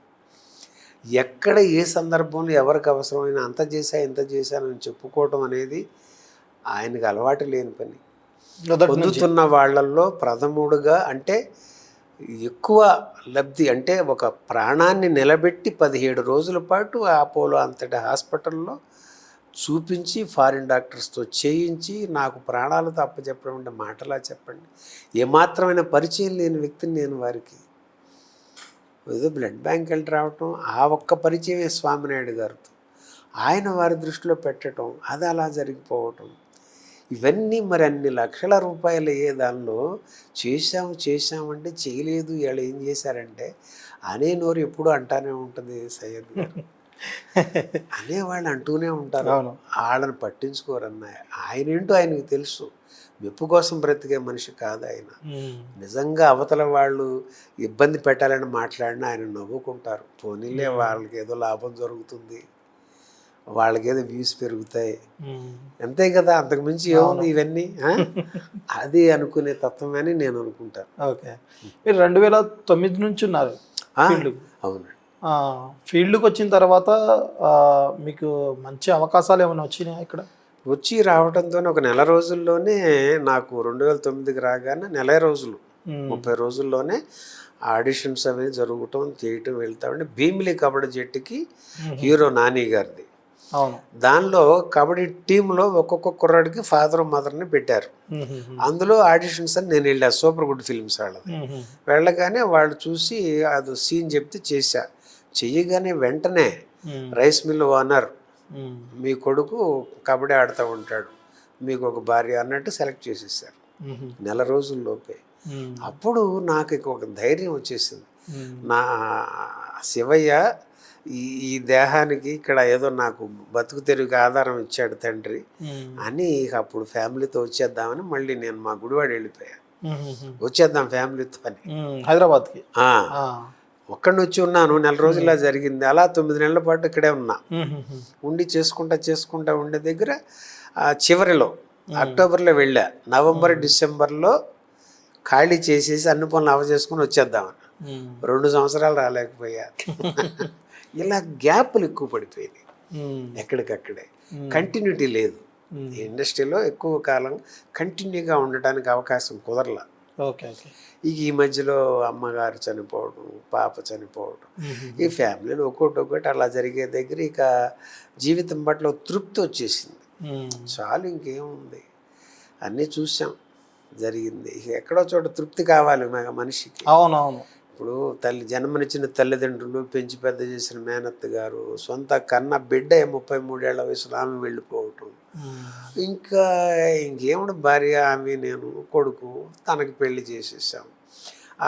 ఎక్కడ ఏ సందర్భంలో ఎవరికి అవసరమైన అంత చేశా ఇంత చేశానని చెప్పుకోవటం అనేది ఆయనకు అలవాటు లేని పని. మొదటి నుంచి. పొందుతున్న వాళ్ళల్లో ప్రథముడుగా అంటే ఎక్కువ లబ్ధి అంటే ఒక ప్రాణాన్ని నిలబెట్టి 17 రోజుల పాటు అపోలో అంతటి హాస్పిటల్లో చూపించి ఫారిన్ డాక్టర్స్తో చేయించి నాకు ప్రాణాలతో అప్పచెప్పడం అంటే మాటలా చెప్పండి. ఏమాత్రమైన పరిచయం లేని వ్యక్తిని నేను వారికి. ఏదో బ్లడ్ బ్యాంక్ వెళ్ళి రావటం ఆ ఒక్క పరిచయమే స్వామినాయుడు గారితో ఆయన వారి దృష్టిలో పెట్టడం, అది అలా జరిగిపోవటం, ఇవన్నీ మరి అన్ని లక్షల రూపాయలు అయ్యే దానిలో చేశామంటే చేయలేదు. వీళ్ళు ఏం చేశారంటే అనే నోరు ఎప్పుడూ అంటానే ఉంటుంది సయ్యద్ గారు. అనేవాళ్ళు అంటూనే ఉంటారు, వాళ్ళని పట్టించుకోరు అన్నయ్య. ఆయన ఏంటో ఆయనకు తెలుసు. మెప్పు కోసం బ్రతికే మనిషి కాదు ఆయన. నిజంగా అవతల వాళ్ళు ఇబ్బంది పెట్టాలని మాట్లాడినా ఆయన నవ్వుకుంటారు. పోనీలే వాళ్ళకి ఏదో లాభం జరుగుతుంది, వాళ్ళకి ఏదో వ్యూస్ పెరుగుతాయి, అంతే కదా, అంతకుమించి ఏముంది ఇవన్నీ అది అనుకునే తత్వమే అని నేను అనుకుంటాను. ఓకే, మీరు 2009 నుంచి ఉన్నారు ఫీల్డ్కి. అవునండి. ఫీల్డ్కి వచ్చిన తర్వాత మీకు మంచి అవకాశాలు ఏమైనా వచ్చినాయా ఇక్కడ? వచ్చి రావడంతో ఒక నెల రోజుల్లోనే నాకు 2009కి రాగానే 90 రోజులు 30 రోజుల్లోనే ఆడిషన్స్ అవి జరగటం చేయటం వెళ్తామండి. భీమిలి కబడ్డీ జట్టుకి హీరో నాని గారిది. దానిలో కబడ్డీ టీంలో ఒక్కొక్క కుర్రాడికి ఫాదర్ మదర్ని పెట్టారు. అందులో ఆడిషన్స్ అని నేను వెళ్ళా. సూపర్ గుడ్ ఫిల్మ్స్ వాళ్ళది. వెళ్ళగానే వాళ్ళు చూసి అది సీన్ చెప్తే చేశా. చెయ్యగానే వెంటనే రైస్ మిల్ ఓనర్ మీ కొడుకు కబడ్డీ ఆడుతూ ఉంటాడు, మీకు ఒక భార్య అన్నట్టు సెలెక్ట్ చేసేసారు నెల రోజుల్లోపే. అప్పుడు నాకు ఒక ధైర్యం వచ్చేసింది. నా శివయ్య ఈ దేహానికి ఇక్కడ ఏదో నాకు బతుకు తెరుగు ఆధారం ఇచ్చాడు తండ్రి అని అప్పుడు ఫ్యామిలీతో వచ్చేద్దామని మళ్ళీ నేను మా గుడివాడ వెళ్ళిపోయా. వచ్చేద్దాం ఫ్యామిలీతో అని హైదరాబాద్కి. ఒక్కడిని వచ్చి ఉన్నాను. నెల రోజుల్లో జరిగింది. అలా 9 నెలల పాటు ఇక్కడే ఉన్నా. ఉండి చేసుకుంటా ఉండే దగ్గర చివరిలో అక్టోబర్లో వెళ్ళా. నవంబర్ డిసెంబర్లో ఖాళీ చేసేసి అన్ని పనులు అవచేసుకుని వచ్చేద్దామని 2 సంవత్సరాలు రాలేకపోయా. ఇలా గ్యాప్లు ఎక్కువ పడిపోయినాయి. ఎక్కడికక్కడే కంటిన్యూటీ లేదు. ఇండస్ట్రీలో ఎక్కువ కాలం కంటిన్యూగా ఉండటానికి అవకాశం కుదరలా. ఇక ఈ మధ్యలో అమ్మగారు చనిపోవడం, పాప చనిపోవడం, ఈ ఫ్యామిలీలో ఒక్కొక్కటి అలా జరిగే దగ్గర ఇక జీవితం పట్ల తృప్తి వచ్చేసింది. చాలు, ఇంకేముంది, అన్నీ చూసాం, జరిగింది. ఇక ఎక్కడో చోట తృప్తి కావాలి మనిషికి. అవునవును. ఇప్పుడు జన్మనిచ్చిన తల్లిదండ్రులు, పెంచి పెద్ద చేసిన మేనత్త గారు, సొంత కన్న బిడ్డ 33 ఏళ్ల వయసులో ఆమె వెళ్ళిపోవటం, ఇంకా ఇంకేముంది, భార్య, ఆమె, నేను, కొడుకు, తనకి పెళ్లి చేసేసాం.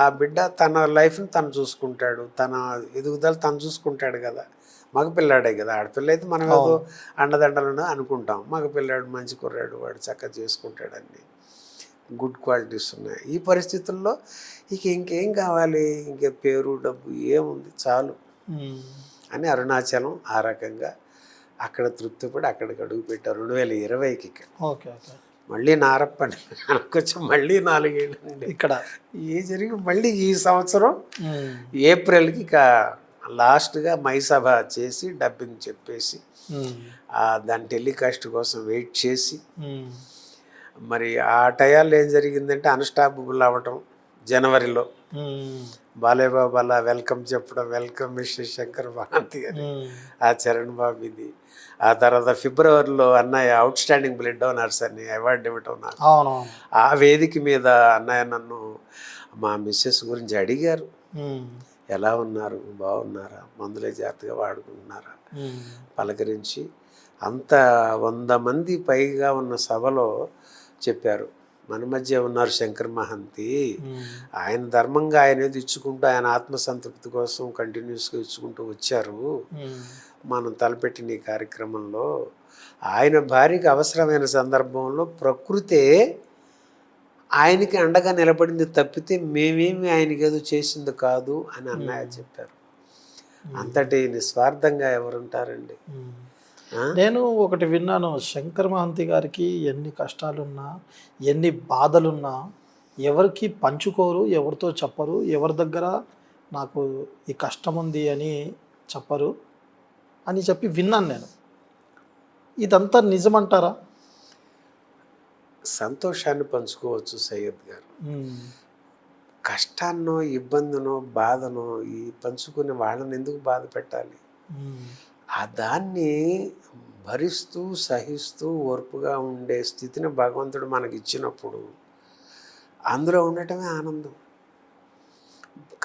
ఆ బిడ్డ తన లైఫ్ని తను చూసుకుంటాడు, తన ఎదుగుదల తను చూసుకుంటాడు కదా. మగపిల్లాడే కదా. ఆడపిల్ల అయితే మనం ఏదో అండదండలను అనుకుంటాం. మగపిల్లాడు మంచి కుర్రాడు, వాడు చక్కగా చేసుకుంటాడని గుడ్ క్వాలిటీస్ ఉన్నాయి. ఈ పరిస్థితుల్లో ఇక ఇంకేం కావాలి, ఇంకే పేరు డబ్బు ఏముంది, చాలు అని అరుణాచలం ఆ రకంగా అక్కడ తృప్తిపడి అక్కడికి అడుగు పెట్టారు 2020కి. మళ్ళీ నారప్పని అనుకొచ్చి మళ్ళీ 4 ఏళ్ళు ఇక్కడ జరిగి మళ్ళీ ఈ సంవత్సరం ఏప్రిల్కి ఇక లాస్ట్గా మైసభ చేసి డబ్బింగ్ చెప్పేసి దాని టెలికాస్ట్ కోసం వెయిట్ చేసి, మరి ఆ టయాల్లో ఏం జరిగిందంటే అన్స్టాపబుల్ అవ్వటం. జనవరిలో బాలేబాబు అలా వెల్కమ్ చెప్పడం, వెల్కమ్ మిస్టర్ శంకర్ మహాంతి అని ఆ చరణ్ బాబు ఇది. ఆ తర్వాత ఫిబ్రవరిలో అన్నయ్య అవుట్ స్టాండింగ్ బ్లడ్ డోనర్స్ అని అవార్డు ఇవ్వటం నాకు. ఆ వేదిక మీద అన్నయ్య నన్ను మా మిస్సెస్ గురించి అడిగారు, ఎలా ఉన్నారు, బాగున్నారా, మందులే జాగ్రత్తగా వాడుకుంటున్నారా, పలకరించి అంత 100 మంది పైగా ఉన్న సభలో చెప్పారు, మన మధ్య ఉన్నారు శంకర్ మహంతి, ఆయన ధర్మంగా ఆయన ఏది ఇచ్చుకుంటూ ఆయన ఆత్మసంతృప్తి కోసం కంటిన్యూస్గా ఇచ్చుకుంటూ వచ్చారు. మనం తలపెట్టిన ఈ కార్యక్రమంలో ఆయన భార్యకి అవసరమైన సందర్భంలో ప్రకృతే ఆయనకి అండగా నిలబడింది తప్పితే మేమేమి ఆయనకి ఏదో చేసింది కాదు అని అన్నయ్య చెప్పారు. అంతటి నిస్వార్థంగా ఎవరుంటారండి? ఆ? నేను ఒకటి విన్నాను, శంకర్ మహంతి గారికి ఎన్ని కష్టాలున్నా, ఎన్ని బాధలున్నా ఎవరికి పంచుకోరు, ఎవరితో చెప్పరు, ఎవరి దగ్గర నాకు ఈ కష్టం ఉంది అని చెప్పరు అని చెప్పి విన్నాను నేను. ఇదంతా నిజమంటారా? సంతోషాన్ని పంచుకోవచ్చు సయ్యద్ గారు. ఉమ్, కష్టాన్నో, ఇబ్బందినో, బాధనో ఈ పంచుకునే వాళ్ళని ఎందుకు బాధ పెట్టాలి? ఉమ్, ఆ దాన్ని భరిస్తూ, సహిస్తూ, ఓర్పుగా ఉండే స్థితిని భగవంతుడు మనకి ఇచ్చినప్పుడు అందులో ఉండటమే ఆనందం.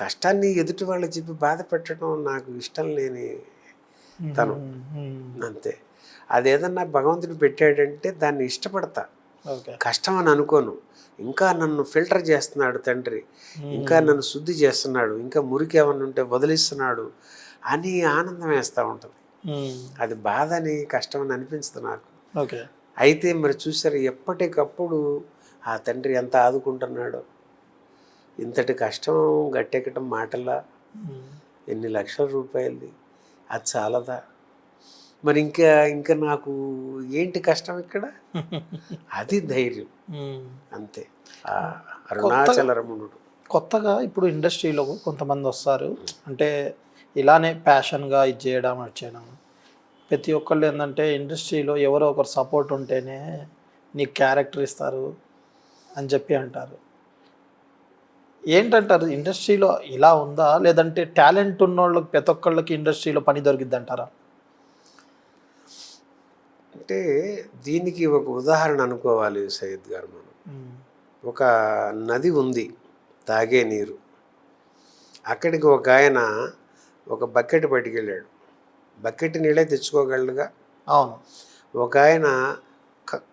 కష్టాన్ని ఎదుటి వాళ్ళకి చెప్పి బాధ పెట్టడం నాకు ఇష్టం లేని తను. ఉమ్, అంతే. అదేదన్నా భగవంతుడు పెట్టాడంటే దాన్ని ఇష్టపడతా. ఓకే. కష్టం అని అనుకోను. ఇంకా నన్ను ఫిల్టర్ చేస్తున్నాడు తండ్రి, ఇంకా నన్ను శుద్ధి చేస్తున్నాడు, ఇంకా మురికి ఏమన్నా ఉంటే వదిలిస్తున్నాడు అని ఆనందం వేస్తూ ఉంటుంది. ఉమ్, అది బాధ అని, కష్టం అని అనిపించదు నాకు. ఓకే. అయితే మరి చూసారు, ఎప్పటికప్పుడు ఆ తండ్రి ఎంత ఆదుకుంటున్నాడో. ఇంతటి కష్టం గట్టెక్కటం మాటలా, ఉమ్, ఎన్ని లక్షల రూపాయలది, అది చాలదా? మరి ఇంకా ఇంకా నాకు ఏంటి కష్టం ఇక్కడ? అది ధైర్యం. ఉమ్. అంతే. ఆ అరుణాచల రమణుడు. కొత్తగా ఇప్పుడు ఇండస్ట్రీలో కొంతమంది వస్తారు, అంటే ఇలానే ప్యాషన్గా ఇది చేయడం అది చేయడం. ప్రతి ఒక్కళ్ళు ఏంటంటే ఇండస్ట్రీలో ఎవరో ఒకరు సపోర్ట్ ఉంటేనే నీకు క్యారెక్టర్ ఇస్తారు అని చెప్పి అంటారు. ఏంటంటారు, ఇండస్ట్రీలో ఇలా ఉందా, లేదంటే టాలెంట్ ఉన్న వాళ్ళకి ప్రతి ఒక్కళ్ళకి ఇండస్ట్రీలో పని దొరికిద్ది అంటారా? అంటే దీనికి ఒక ఉదాహరణ అనుకోవాలి సయ్యద్ గారు. మనం ఒక నది ఉంది, తాగే నీరు. అక్కడికి ఒక ఆయన ఒక బకెట్ పట్టుకెళ్ళాడు. బకెట్ నీళ్ళే తెచ్చుకోగలడుగా. అవును, ఒక ఆయన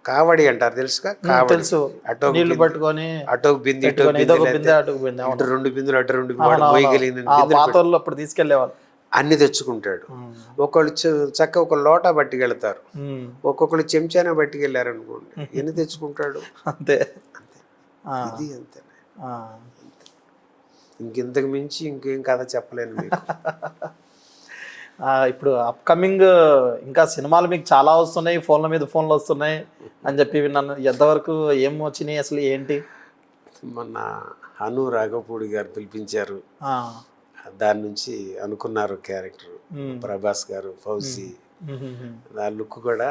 కావడి అంటారు, తెలుసుగా? కావడి. తెలుసు. అటో నీళ్లు పట్టుకొని అటోకు బింది, ఇటో పెట్టుకొని ఇదొక బిందె బిందె, అటుకు బిందె. ఇటు అవును, 2 బిందులు, అటు 2 బిందులు, వాడు అవునవును. మోయగలిగిన ఆ బిందెలు పాత వాళ్ళు అప్పుడు తీసుకెళ్లేవాళ్ళు. అన్ని తెచ్చుకుంటాడు. ఒకళ్ళు చక్క ఒక లోటా పట్టుకెళ్తారు, ఒక్కొక్కళ్ళు చెంచానే పట్టుకెళ్ళారనుకోండి, ఎన్ని తెచ్చుకుంటాడు? అంతే. అంతే. ఆ, ఇది అంతే. ఆ. ఇంకెంతకు మించి ఇంకేం కథ చెప్పలేను మీకు. ఇప్పుడు అప్కమింగ్ ఇంకా సినిమాలు మీకు చాలా వస్తున్నాయి, ఫోన్ల మీద ఫోన్లు వస్తున్నాయి అని చెప్పి విన్నాను. ఎంతవరకు ఏం వచ్చినాయి, అసలు ఏంటి? మొన్న అను రాఘపూడి గారు పిలిపించారు, ఆ, దాని నుంచి అనుకున్నారు క్యారెక్టర్. ప్రభాస్ గారు, ఫౌజీ, ఆ లుక్ కూడా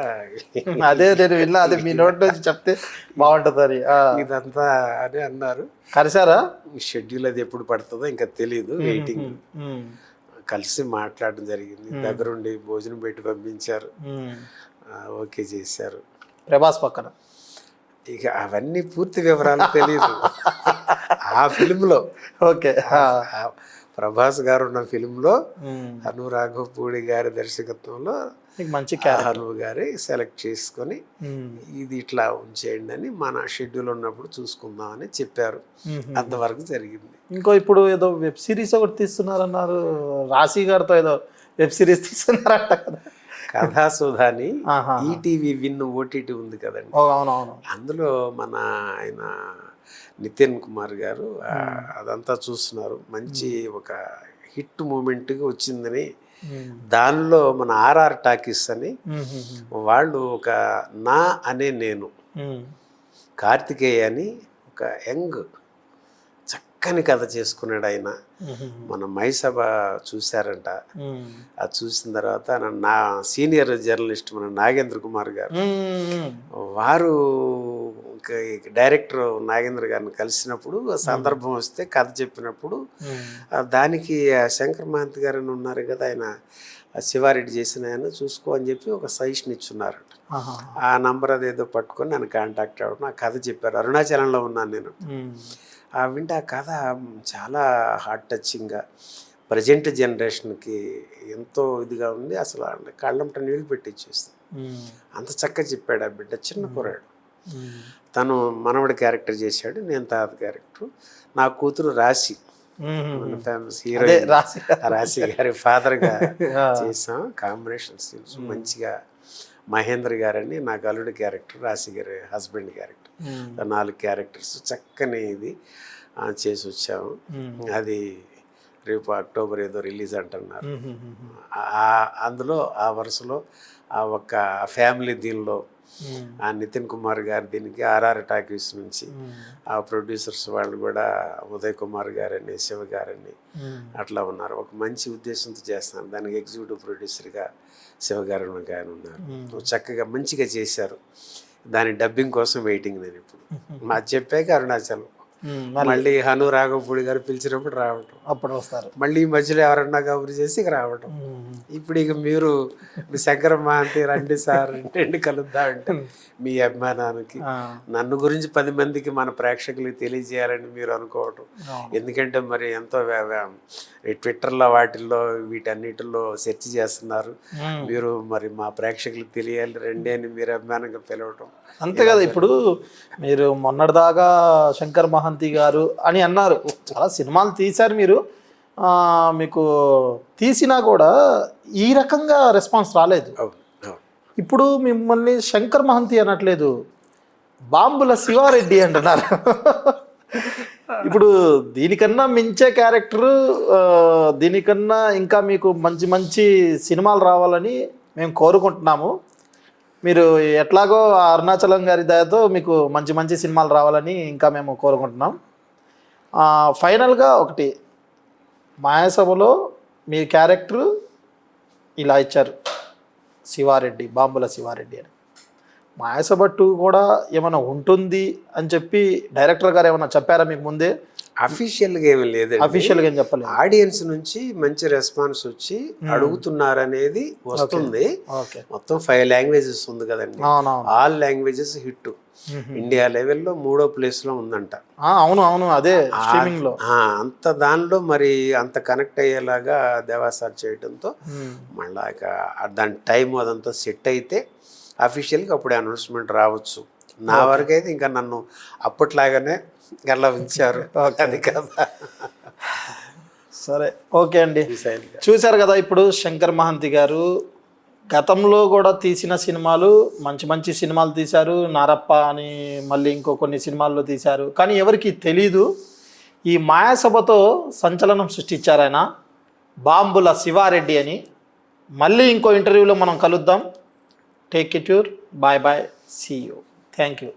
అదే నేను విన్నా, అదే మీ నోటి నుంచి చెప్తే బాగుంటుంది అని. ఇదంతా అని అన్నారు. కలిసారా? షెడ్యూల్ అది ఎప్పుడు పడుతుందో ఇంకా తెలియదు, వెయిటింగ్. కలిసి మాట్లాడడం జరిగింది, దగ్గరుండి భోజనం పెట్టి పంపించారు, ఓకే చేశారు. ప్రభాస్ పక్కన ఇక అవన్నీ పూర్తి వివరాలు తెలియదు. ఆ ఫిలింలో, ఓకే, ప్రభాస్ గారు ఉన్న ఫిలింలో అను రాఘవపూడి గారి దర్శకత్వంలో మంచి అను గారి సెలెక్ట్ చేసుకొని ఇది ఇట్లా ఉంచేయండి అని మన షెడ్యూల్ ఉన్నప్పుడు చూసుకుందామని చెప్పారు. అంతవరకు జరిగింది. ఇంకో ఇప్పుడు ఏదో వెబ్ సిరీస్ ఒకటి తీస్తున్నారన్నారు, రాశి గారితో ఏదో వెబ్ సిరీస్ తీస్తున్నారంట కదా? కథాసుధాని ఈటీవీ విన్ ఓటీటీ ఉంది కదండి. అవునవును. అందులో మన ఆయన నితిన్ కుమార్ గారు అదంతా చూస్తున్నారు. మంచి ఒక హిట్ మూమెంట్గా వచ్చిందని, దానిలో మన ఆర్ఆర్ టాకీస్ అని వాళ్ళు ఒక నా అనే నేను కార్తికేయ అని ఒక యంగ్ చక్కని కథ చేసుకున్నాడు ఆయన. మన మైసభ చూశారంట. అది చూసిన తర్వాత నా సీనియర్ జర్నలిస్ట్ మన నాగేంద్ర కుమార్ గారు, వారు డైరెక్టర్ నాగేంద్ర గారిని కలిసినప్పుడు సందర్భం వస్తే కథ చెప్పినప్పుడు దానికి శంకర్ మహంతి గారు ఉన్నారు కదా, ఆయన శివారెడ్డి చేసిన ఆయన చూసుకో అని చెప్పి ఒక సజెషన్ ఇచ్చున్నారట. ఆ నంబర్ అదేదో పట్టుకొని నన్ను కాంటాక్ట్ అవ్వడం, ఆ కథ చెప్పారు. అరుణాచలంలో ఉన్నాను నేను. వింటే ఆ కథ చాలా హార్ట్ టచింగ్గా, ప్రజెంట్ జనరేషన్కి ఎంతో ఇదిగా ఉంది. అసలు కళ్ళంట నీళ్ళు పెట్టిచ్చేస్తుంది, అంత చక్కగా చెప్పాడు ఆ బిడ్డ. చిన్న కుర్రాడు, తను మనవడి క్యారెక్టర్ చేశాడు, నేను తాత క్యారెక్టర్. నా కూతురు రాశి, ఫేమస్ హీరోయిన్ రాశి గారి ఫాదర్గా చేసాం. కాంబినేషన్ సీన్స్ మంచిగా. మహేంద్ర గారని నా గలుడి క్యారెక్టర్, రాశి గారి హస్బెండ్ క్యారెక్టర్, 4 క్యారెక్టర్స్ చక్కని ఇది చేసి వచ్చాము. అది రేపు అక్టోబర్ ఏదో రిలీజ్ అంటున్నారు. అందులో ఆ వరుసలో ఆ ఒక్క ఫ్యామిలీ దీనిలో ఆ నితిన్ కుమార్ గారు దీనికి ఆర్ఆర్ టాకీస్ నుంచి ఆ ప్రొడ్యూసర్స్ వాళ్ళు కూడా ఉదయ్ కుమార్ గారని శివ గారని అట్లా ఉన్నారు. ఒక మంచి ఉద్దేశంతో చేస్తున్నారు. దానికి ఎగ్జిక్యూటివ్ ప్రొడ్యూసర్గా శివ గారు ఉన్నారు. చక్కగా మంచిగా చేశారు. దాని డబ్బింగ్ కోసం వెయిటింగ్ నేను ఇప్పుడు. మా చెప్పాక అరుణాచలం, మళ్ళీ హను రాఘవపూడి గారు పిలిచినప్పుడు రావటం, అప్పుడు వస్తారు. మళ్ళీ ఈ మధ్యలో ఎవరన్నా కబురు చేసి ఇక రావటం. ఇప్పుడు ఇక మీరు మీ శంకర మహాంతి రండి సార్ రండి కలుద్దాం అంటే మీ అభిమానానికి నన్ను గురించి 10 మందికి మన ప్రేక్షకులకి తెలియజేయాలని మీరు అనుకోవటం. ఎందుకంటే మరి ఎంతో ట్విట్టర్లో వాటిల్లో వీటన్నిటిలో సెర్చ్ చేస్తున్నారు. మీరు మరి మా ప్రేక్షకులకు తెలియాలి రండి అని మీరు అభిమానంగా పిలవటం. అంతే కదా. ఇప్పుడు మీరు మొన్నటిదాకా శంకర్ మహంతి గారు అని అన్నారు, చాలా సినిమాలు తీశారు మీరు, మీకు తీసినా కూడా ఈ రకంగా రెస్పాన్స్ రాలేదు. ఇప్పుడు మిమ్మల్ని శంకర్ మహంతి అనట్లేదు, బాంబుల శివారెడ్డి అంటున్నారు. ఇప్పుడు దీనికన్నా మించే క్యారెక్టరు, దీనికన్నా ఇంకా మీకు మంచి మంచి సినిమాలు రావాలని మేము కోరుకుంటున్నాము. మీరు ఎట్లాగో అరుణాచలం గారి దయతో మీకు మంచి మంచి సినిమాలు రావాలని ఇంకా మేము కోరుకుంటున్నాం. ఫైనల్గా ఒకటి, మాయాసభలో మీ క్యారెక్టరు ఇలా ఇచ్చారు, శివారెడ్డి, బాంబుల శివారెడ్డి అని. మాయాసభ 2 కూడా ఏమైనా ఉంటుంది అని చెప్పి డైరెక్టర్ గారు ఏమైనా చెప్పారా మీకు ముందే? అఫీషియల్గా ఏమీ లేదు, అఫీషియల్గా ఏం చెప్పలేదు. ఆడియన్స్ నుంచి మంచి రెస్పాన్స్ వచ్చి అడుగుతున్నారు అనేది వస్తుంది. మొత్తం 5 లాంగ్వేజెస్ ఉంది కదండి, ఆల్ లాంగ్వేజెస్ హిట్. ఇండియా లెవెల్లో 3వ ప్లేస్లో ఉందంట. అవును అవును, అదే స్ట్రీమింగ్ లో. అంత దానిలో మరి అంత కనెక్ట్ అయ్యేలాగా దేవాసార్ చేయడంతో మళ్ళా దాని టైం అదంతా సెట్ అయితే అఫీషియల్గా అప్పుడే అనౌన్స్మెంట్ రావచ్చు. నా వరకు అయితే ఇంకా నన్ను అప్పట్లాగానే అలా ఉంచారు. అది కదా. సరే, ఓకే అండి. చూశారు కదా, ఇప్పుడు శంకర్ మహంతి గారు గతంలో కూడా తీసిన సినిమాలు మంచి మంచి సినిమాలు తీశారు. నారప్ప అని మళ్ళీ ఇంకో కొన్ని సినిమాల్లో తీశారు. కానీ ఎవరికి తెలీదు, ఈ మాయాసభతో సంచలనం సృష్టించారు ఆయన, బాంబుల శివారెడ్డి అని. మళ్ళీ ఇంకో ఇంటర్వ్యూలో మనం కలుద్దాం. Take it your, bye bye, see you, thank you.